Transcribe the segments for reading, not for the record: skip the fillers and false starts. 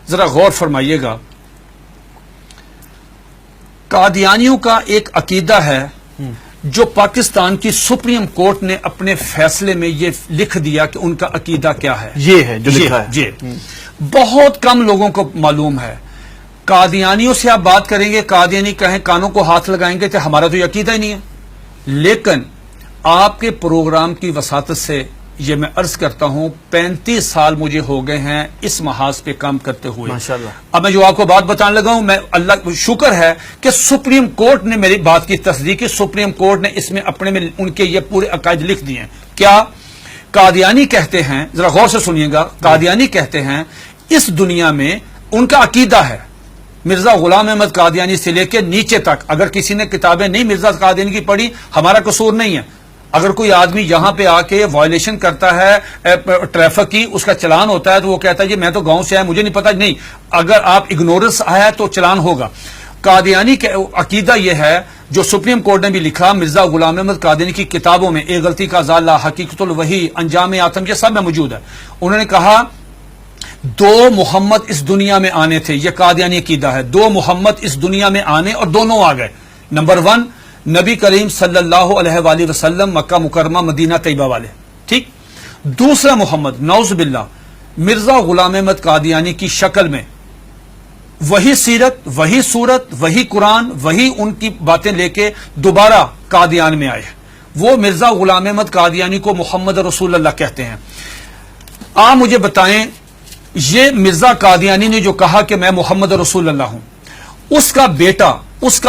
ذرا غور فرمائیے گا، قادیانیوں کا ایک عقیدہ ہے جو پاکستان کی سپریم کورٹ نے اپنے فیصلے میں یہ لکھ دیا کہ ان کا عقیدہ کیا ہے، یہ ہے جو لکھا ہے. جی بہت کم لوگوں کو معلوم ہے. قادیانیوں سے آپ بات کریں گے، قادیانی کہیں کانوں کو ہاتھ لگائیں گے کہ ہمارا تو یہ عقیدہ ہی نہیں ہے. لیکن آپ کے پروگرام کی وساطت سے یہ میں عرض کرتا ہوں 35 سال مجھے ہو گئے ہیں اس محاذ پہ کام کرتے ہوئے. ماشاءاللہ. اب میں جو آپ کو بات بتانے لگا ہوں، میں اللہ شکر ہے کہ سپریم کورٹ نے میری بات کی تصدیق کی. سپریم کورٹ نے اس میں اپنے میں ان کے یہ پورے عقائد لکھ دیے ہیں. کیا قادیانی کہتے ہیں، ذرا غور سے سنیے گا، قادیانی کہتے ہیں اس دنیا میں ان کا عقیدہ ہے مرزا غلام احمد قادیانی سے لے کے نیچے تک، اگر کسی نے کتابیں نہیں مرزا قادیانی کی پڑھی ہمارا قصور نہیں ہے. اگر کوئی آدمی یہاں پہ آ کے وائلیشن کرتا ہے ٹریفک کی، اس کا چلان ہوتا ہے تو وہ کہتا ہے جی میں تو گاؤں سے آیا مجھے نہیں پتا. نہیں، اگر آپ اگنورنس آیا تو چلان ہوگا. قادیانی کا عقیدہ یہ ہے جو سپریم کورٹ نے بھی لکھا مرزا غلام احمد قادیانی کی کتابوں میں، ایک غلطی کا ازالہ، حقیقت الوحی، انجام آتم، یہ سب میں موجود ہے. انہوں نے کہا 2 محمد اس دنیا میں آنے تھے. یہ قادیانی عقیدہ ہے، 2 محمد اس دنیا میں آنے اور دونوں آ گئے. نمبر 1 نبی کریم صلی اللہ علیہ وآلہ وسلم، مکہ مکرمہ مدینہ طیبہ والے، ٹھیک. دوسرا محمد نعوذ باللہ مرزا غلام احمد قادیانی کی شکل میں، وہی سیرت، وہی صورت، وہی قرآن، وہی ان کی باتیں لے کے دوبارہ قادیان میں آئے. وہ مرزا غلام احمد قادیانی کو محمد رسول اللہ کہتے ہیں. آپ مجھے بتائیں یہ مرزا قادیانی نے جو کہا کہ میں محمد رسول اللہ ہوں، اس کا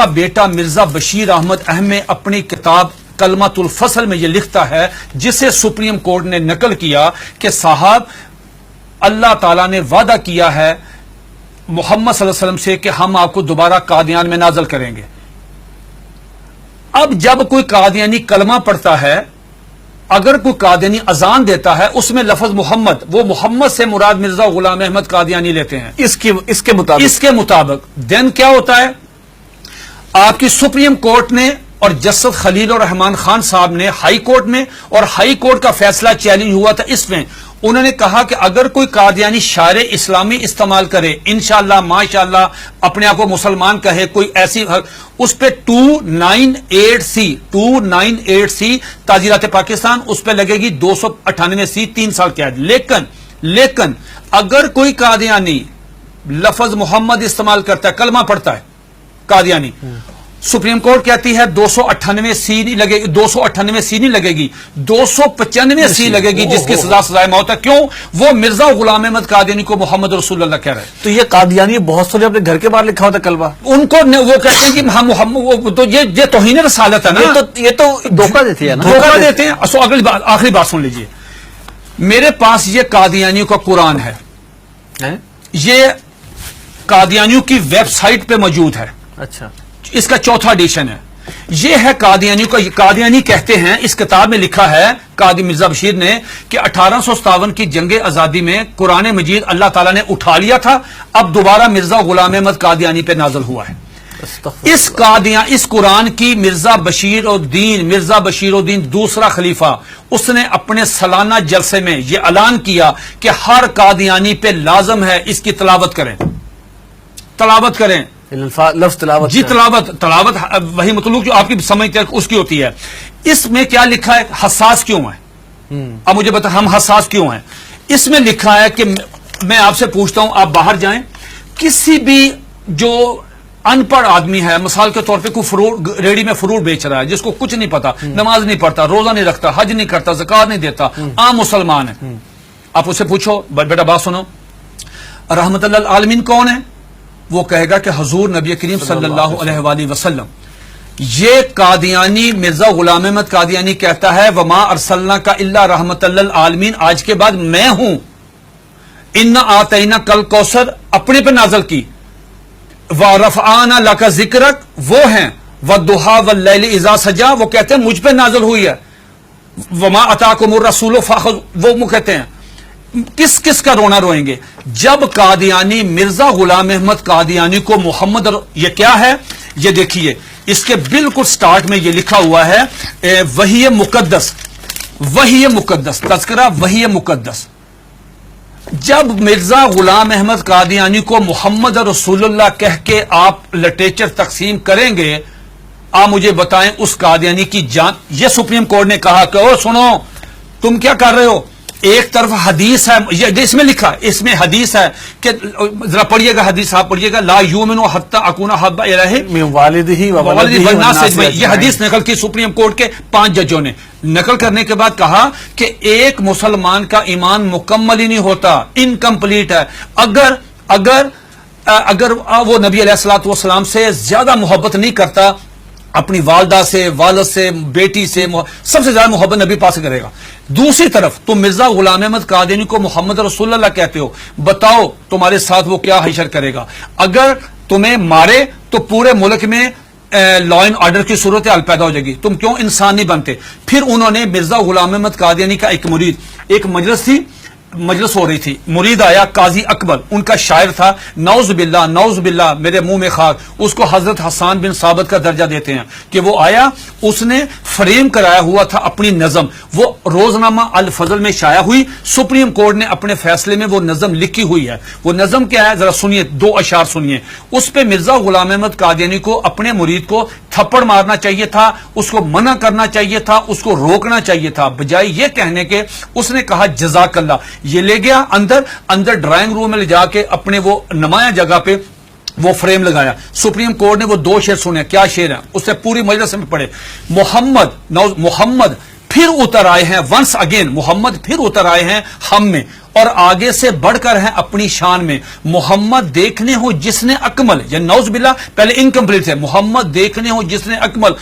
بیٹا مرزا بشیر احمد احمد اپنی کتاب کلمۃ الفصل میں یہ لکھتا ہے، جسے سپریم کورٹ نے نقل کیا کہ صاحب اللہ تعالیٰ نے وعدہ کیا ہے محمد صلی اللہ علیہ وسلم سے کہ ہم آپ کو دوبارہ قادیان میں نازل کریں گے. اب جب کوئی قادیانی کلمہ پڑھتا ہے، اگر کوئی قادیانی اذان دیتا ہے اس میں لفظ محمد، وہ محمد سے مراد مرزا غلام احمد قادیانی لیتے ہیں اس کے مطابق دین کیا ہوتا ہے؟ آپ کی سپریم کورٹ نے اور جسٹس خلیل الرحمان خان صاحب نے ہائی کورٹ میں، اور ہائی کورٹ کا فیصلہ چیلنج ہوا تھا اس میں، انہوں نے کہا کہ اگر کوئی قادیانی شعر اسلامی استعمال کرے، انشاءاللہ ماشاءاللہ اپنے آپ کو مسلمان کہے، کوئی ایسی، اس پہ 298C تعزیرات پاکستان، اس پہ لگے گی 298C 3 سال قید. لیکن اگر کوئی قادیانی لفظ محمد استعمال کرتا ہے، کلمہ پڑھتا ہے قادیانی، سپریم کورٹ کہتی ہے 298C نہیں لگے گی، 298C نہیں لگے گی، 295C لگے گی، جس کی سزائے موت ہے. کیوں؟ وہ مرزا غلام احمد قادیانی کو محمد رسول اللہ کہہ رہے ہیں. تو یہ قادیانی بہت سارے اپنے گھر کے باہر لکھا ہوتا کلمہ، ان کو وہ کہتے ہیں کہ ہم محمد، تو یہ توہین رسالت ہے نا، یہ تو دھوکہ دیتے ہیں نا، دھوکہ دیتے ہیں. آخری بات سن لیجئے، میرے پاس یہ قادیانیوں کا قرآن ہے، یہ قادیانیوں کی ویب سائٹ پہ موجود ہے. اچھا، اس کا 4تھا ایڈیشن ہے. یہ ہے قادیانیوں کا. قادیانی کہتے ہیں، اس کتاب میں لکھا ہے قادی مرزا بشیر نے کہ 1857 کی جنگ آزادی میں قرآن مجید اللہ تعالیٰ نے اٹھا لیا تھا، اب دوبارہ مرزا غلام احمد قادیانی پہ نازل ہوا ہے. اس قرآن کی مرزا بشیر الدین دوسرا خلیفہ، اس نے اپنے سالانہ جلسے میں یہ اعلان کیا کہ ہر قادیانی پہ لازم ہے اس کی تلاوت کریں. لفظ تلاوت، جی تلاوت وہی مطلوب جو آپ کی سمجھ اس کی ہوتی ہے. اس میں کیا لکھا ہے؟ حساس کیوں ہے؟ اب مجھے بتا ہم حساس کیوں ہیں؟ اس میں لکھا ہے کہ میں آپ سے پوچھتا ہوں، آپ باہر جائیں، کسی بھی جو ان پڑھ آدمی ہے، مثال کے طور پہ کوئی ریڑی میں فروٹ بیچ رہا ہے، جس کو کچھ نہیں پتا، نماز نہیں پڑھتا، روزہ نہیں رکھتا، حج نہیں کرتا، زکات نہیں دیتا، عام مسلمان ہے، آپ اسے پوچھو بیٹا بات سنو، رحمت اللہ العالمین کون ہے؟ وہ کہے گا کہ حضور نبی کریم صلی اللہ علیہ وآلہ وسلم. یہ قادیانی مرزا غلام احمد قادیانی کہتا ہے وما ارسلناک الا رحمت للعالمین، آج کے بعد میں ہوں. انا آتینا کل کوثر اپنے پہ نازل کی، ورفعنا لک ذکرک وہ ہیں، والضحی واللیل اذا سجا وہ کہتے ہیں مجھ پہ نازل ہوئی ہے، وما اتاکم الرسول فخذوہ وہ کہتے ہیں. کس کا رونا روئیں گے جب قادیانی مرزا غلام احمد قادیانی کو محمد یہ کیا ہے؟ یہ دیکھیے اس کے بالکل سٹارٹ میں یہ لکھا ہوا ہے وحی مقدس تذکرہ وحی مقدس. جب مرزا غلام احمد قادیانی کو محمد رسول اللہ کہہ کے آپ لٹریچر تقسیم کریں گے، آپ مجھے بتائیں اس قادیانی کی جان. یہ سپریم کورٹ نے کہا کہ او سنو تم کیا کر رہے ہو، ایک طرف حدیث ہے، یہ اس میں لکھا، اس میں حدیث ہے کہ ذرا پڑھیے گا حدیث، آپ پڑھیے گا، لا یؤمن حتی اکون احب الیہ من والدہ و ولدہ والناس والناس اجمعین. یہ حدیث نقل کی سپریم کورٹ کے 5 ججوں نے. نقل کرنے کے بعد کہا کہ ایک مسلمان کا ایمان مکمل ہی نہیں ہوتا، انکمپلیٹ ہے اگر وہ نبی علیہ الصلوۃ والسلام سے زیادہ محبت نہیں کرتا، اپنی والدہ سے، والد سے، بیٹی سے، سب سے زیادہ محبت نبی پاس کرے گا. دوسری طرف تم مرزا غلام احمد قادیانی کو محمد رسول اللہ کہتے ہو، بتاؤ تمہارے ساتھ وہ کیا حشر کرے گا. اگر تمہیں مارے تو پورے ملک میں لا اینڈ آرڈر کی صورتحال پیدا ہو جائے گی، تم کیوں انسان نہیں بنتے. پھر انہوں نے مرزا غلام احمد قادیانی کا ایک مرید، ایک مجلس ہو رہی تھی، مرید آیا قاضی اکبر، ان کا شاعر تھا، نعوذ باللہ میرے منہ میں خاک، اس کو حضرت حسان بن ثابت کا درجہ دیتے ہیں کہ وہ آیا، اس نے فریم کرایا ہوا تھا اپنی نظم، وہ روزنامہ الفضل میں شائع ہوئی. سپریم کورٹ نے اپنے فیصلے میں وہ نظم لکھی ہوئی ہے. وہ نظم کیا ہے ذرا سنیے، 2 اشعار سنیے. اس پہ مرزا غلام احمد قادیانی کو اپنے مرید کو تھپڑ مارنا چاہیے تھا، اس کو منع کرنا چاہیے تھا، اس کو روکنا چاہیے تھا، بجائے یہ کہنے کے اس نے کہا جزاک اللہ. یہ لے گیا اندر ڈرائنگ روم میں لے جا کے اپنے وہ نمایاں جگہ پہ وہ فریم لگایا. سپریم کورٹ نے وہ 2 شعر سنے. کیا شعر ہیں اس سے پوری مجلس میں پڑھے. محمد پھر اتر آئے ہیں، ونس اگین محمد پھر اتر آئے ہیں ہم میں، اور آگے سے بڑھ کر ہیں اپنی شان میں. محمد دیکھنے ہو جس نے اکمل، یا نعوذ باللہ پہلے انکمپلیٹ تھے، محمد دیکھنے ہو جس نے اکمل،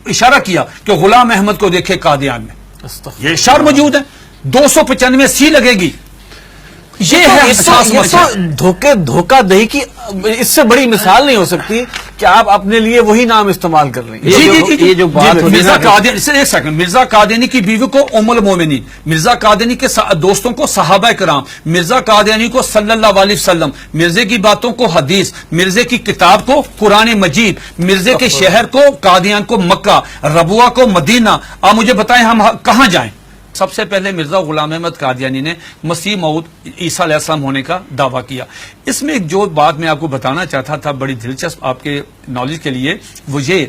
اشارہ کیا کہ غلام احمد کو دیکھے قادیان میں. یہ اشعار موجود ہے، 295 سی لگے گی. یہ ہے دھوکہ دہی کی اس سے بڑی مثال نہیں ہو سکتی کہ آپ اپنے لیے وہی نام استعمال کر رہے ہیں. یہ جو بات مرزا قادیانی، ایک سیکنڈ، مرزا قادیانی کی بیوی کو ام المومنین، مرزا قادیانی کے دوستوں کو صحابہ کرام، مرزا قادیانی کو صلی اللہ علیہ وسلم، مرزے کی باتوں کو حدیث، مرزے کی کتاب کو قرآن مجید، مرزے کے شہر کو قادیان کو مکہ، ربوہ کو مدینہ. آپ مجھے بتائیں ہم کہاں جائیں؟ سب سے پہلے مرزا غلام احمد قادیانی نے مسیح موعود عیسیٰ علیہ السلام ہونے کا دعویٰ کیا. اس میں جو بات میں آپ کو بتانا چاہتا تھا بڑی دلچسپ آپ کے نالج کے لیے، وہ یہ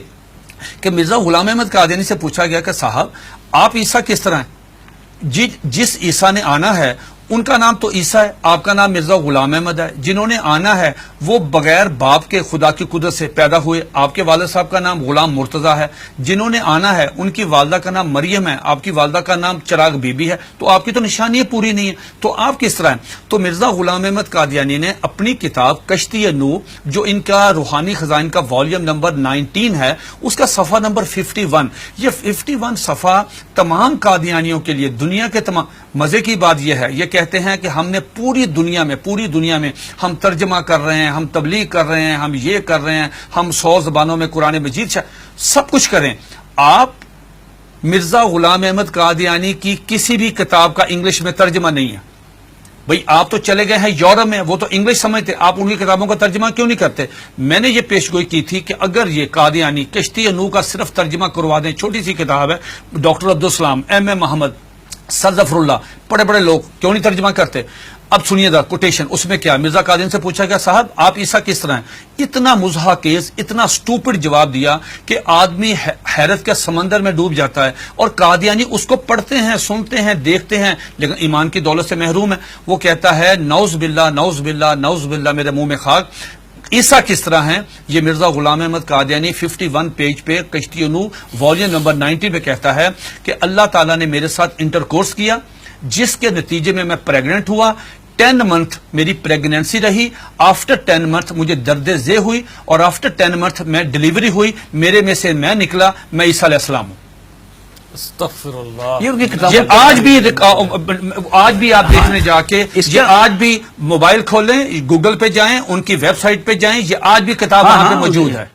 کہ مرزا غلام احمد قادیانی سے پوچھا گیا کہ صاحب آپ عیسیٰ کس طرح ہیں؟ جس عیسیٰ نے آنا ہے ان کا نام تو عیسیٰ ہے، آپ کا نام مرزا غلام احمد ہے. جنہوں نے آنا ہے وہ بغیر باپ کے خدا کی قدرت سے پیدا ہوئے، آپ کے والد صاحب کا نام غلام مرتضیٰ ہے. جنہوں نے آنا ہے ان کی والدہ کا نام مریم ہے، آپ کی والدہ کا نام چراغ بی بی ہے. تو آپ کی تو نشانی پوری نہیں ہے، تو آپ کس طرح ہیں؟ تو مرزا غلام احمد قادیانی نے اپنی کتاب کشتی نوح، جو ان کا روحانی خزائن کا والیوم نمبر 19 ہے، اس کا صفحہ نمبر 51، یہ 51 صفحہ تمام قادیانیوں کے لیے، دنیا کے تمام. مزے کی بات یہ ہے، یہ کہتے ہیں کہ ہم نے پوری دنیا میں ہم ترجمہ کر رہے ہیں، ہم تبلیغ کر رہے ہیں، ہم یہ کر رہے ہیں، ہم 100 زبانوں میں قرآن مجید سب کچھ کریں. آپ مرزا غلام احمد قادیانی کی کسی بھی کتاب کا انگلش میں ترجمہ نہیں ہے. بھئی آپ تو چلے گئے ہیں یورپ میں، وہ تو انگلش سمجھتے، آپ ان کی کتابوں کا ترجمہ کیوں نہیں کرتے؟ میں نے یہ پیشگوئی کی تھی کہ اگر یہ قادیانی کشتی نوح کا صرف ترجمہ کروا دیں، چھوٹی سی کتاب ہے، ڈاکٹر عبدالسلام، ایم محمد، سر ظفر اللہ، بڑے لوگ کیوں نہیں ترجمہ کرتے؟ اب سنیے دا کوٹیشن، اس میں کیا مرزا قادیانی سے پوچھا گیا صاحب آپ عیسیٰ کس طرح ہیں؟ اتنا مضحکیز، اتنا سٹوپڈ جواب دیا کہ آدمی حیرت کے سمندر میں ڈوب جاتا ہے. اور قادیانی اس کو پڑھتے ہیں، سنتے ہیں، دیکھتے ہیں، لیکن ایمان کی دولت سے محروم ہے. وہ کہتا ہے نعوذ باللہ میرے منہ میں خاک، عیسیٰ کس طرح ہیں؟ یہ مرزا غلام احمد قادیانی 51 پیج پہ کشتی نوح والیوم نمبر 90 پہ کہتا ہے کہ اللہ تعالیٰ نے میرے ساتھ انٹرکورس کیا، جس کے نتیجے میں پریگننٹ ہوا. 10 منتھ میری پریگنینسی رہی، آفٹر 10 منتھ مجھے درد ذیل ہوئی، اور آفٹر 10 منتھ میں ڈیلیوری ہوئی، میرے میں سے میں نکلا، میں عیسیٰ علیہ السلام ہوں. استغفر اللہ. یہ آج بھی آپ دیکھنے جا کے، یہ آج بھی موبائل کھولیں، گوگل پہ جائیں، ان کی ویب سائٹ پہ جائیں، یہ آج بھی کتاب وہاں پہ موجود ہے.